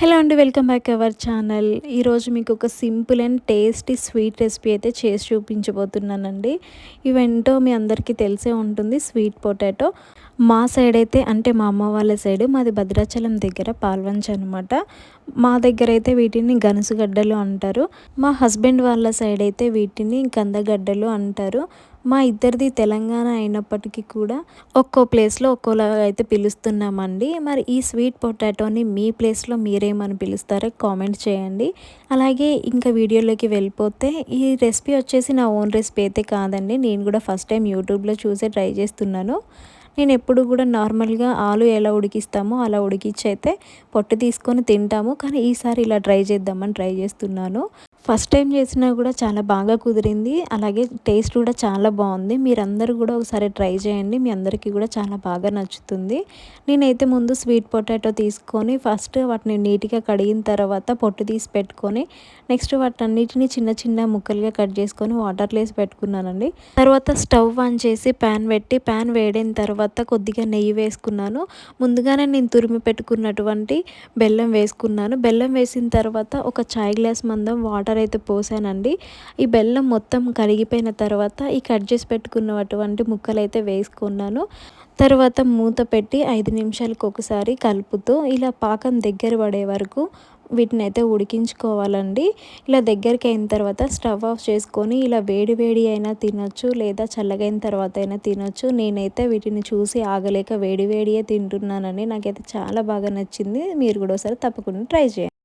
Hello అండి. Welcome back our channel. ఈరోజు మీకు ఒక simple and tasty sweet recipe అయితే చేసి చూపించబోతున్నానండి. ఇవేంటో మీ అందరికీ తెలిసే ఉంటుంది. Sweet potato. మా సైడ్ అయితే అంటే మా అమ్మ వాళ్ళ సైడ్ మాది భద్రాచలం దగ్గర పాల్వంచ అనమాట. మా దగ్గర అయితే వీటిని గనుసుగడ్డలు అంటారు. మా హస్బెండ్ వాళ్ళ సైడ్ అయితే వీటిని కందగడ్డలు అంటారు. మా ఇద్దరిది తెలంగాణ అయినప్పటికీ కూడా ఒక్కో ప్లేస్లో ఒక్కోలాగా అయితే పిలుస్తున్నామండి. మరి ఈ స్వీట్ పొటాటోని మీ ప్లేస్లో మీరేమని పిలుస్తారో కామెంట్ చేయండి. అలాగే ఇంకా వీడియోలోకి వెళ్ళిపోతే ఈ రెసిపీ వచ్చేసి నా ఓన్ రెసిపీ అయితే కాదండి. నేను కూడా ఫస్ట్ టైం యూట్యూబ్లో చూసే ట్రై చేస్తున్నాను. నేను ఎప్పుడు కూడా నార్మల్గా ఆలు ఎలా ఉడికిస్తామో అలా ఉడికించి అయితే పొట్టు తీసుకొని తింటాము. కానీ ఈసారి ఇలా ట్రై చేద్దామని ట్రై చేస్తున్నాను. ఫస్ట్ టైం చేసినా కూడా చాలా బాగా కుదిరింది. అలాగే టేస్ట్ కూడా చాలా బాగుంది. మీరందరూ కూడా ఒకసారి ట్రై చేయండి. మీ అందరికీ కూడా చాలా బాగా నచ్చుతుంది. నేనైతే ముందు స్వీట్ పొటాటో తీసుకొని ఫస్ట్ వాటిని నీట్గా కడిగిన తర్వాత పొట్టు తీసి పెట్టుకొని నెక్స్ట్ వాటన్నిటిని చిన్న చిన్న ముక్కలుగా కట్ చేసుకొని వాటర్లో వేసి పెట్టుకున్నానండి. తర్వాత స్టవ్ ఆన్ చేసి ప్యాన్ పెట్టి ప్యాన్ వేడైన తర్వాత కొద్దిగా నెయ్యి వేసుకున్నాను. ముందుగానే నేను తురిమి పెట్టుకున్నటువంటి బెల్లం వేసుకున్నాను. బెల్లం వేసిన తర్వాత ఒక చాయ్ గ్లాస్ మందం వాటర్ అయితే పోసానండి. ఈ బెల్లం మొత్తం కరిగిపోయిన తర్వాత ఈ కట్ చేసి పెట్టుకున్నటువంటి ముక్కలు అయితే వేసుకున్నాను. తర్వాత మూత పెట్టి 5 నిమిషాలకు ఒకసారి కలుపుతూ ఇలా పాకం దగ్గర పడే వరకు వీటిని అయితే ఉడికించుకోవాలండి. ఇలా దగ్గరికి అయిన తర్వాత స్టవ్ ఆఫ్ చేసుకొని ఇలా వేడి వేడి అయినా తినొచ్చు, లేదా చల్లగైన తర్వాత అయినా తినొచ్చు. నేనైతే వీటిని చూసి ఆగలేక వేడి వేడియే తింటున్నానండి. నాకైతే చాలా బాగా నచ్చింది. మీరు కూడా ఒకసారి తప్పకుండా ట్రై చేయండి.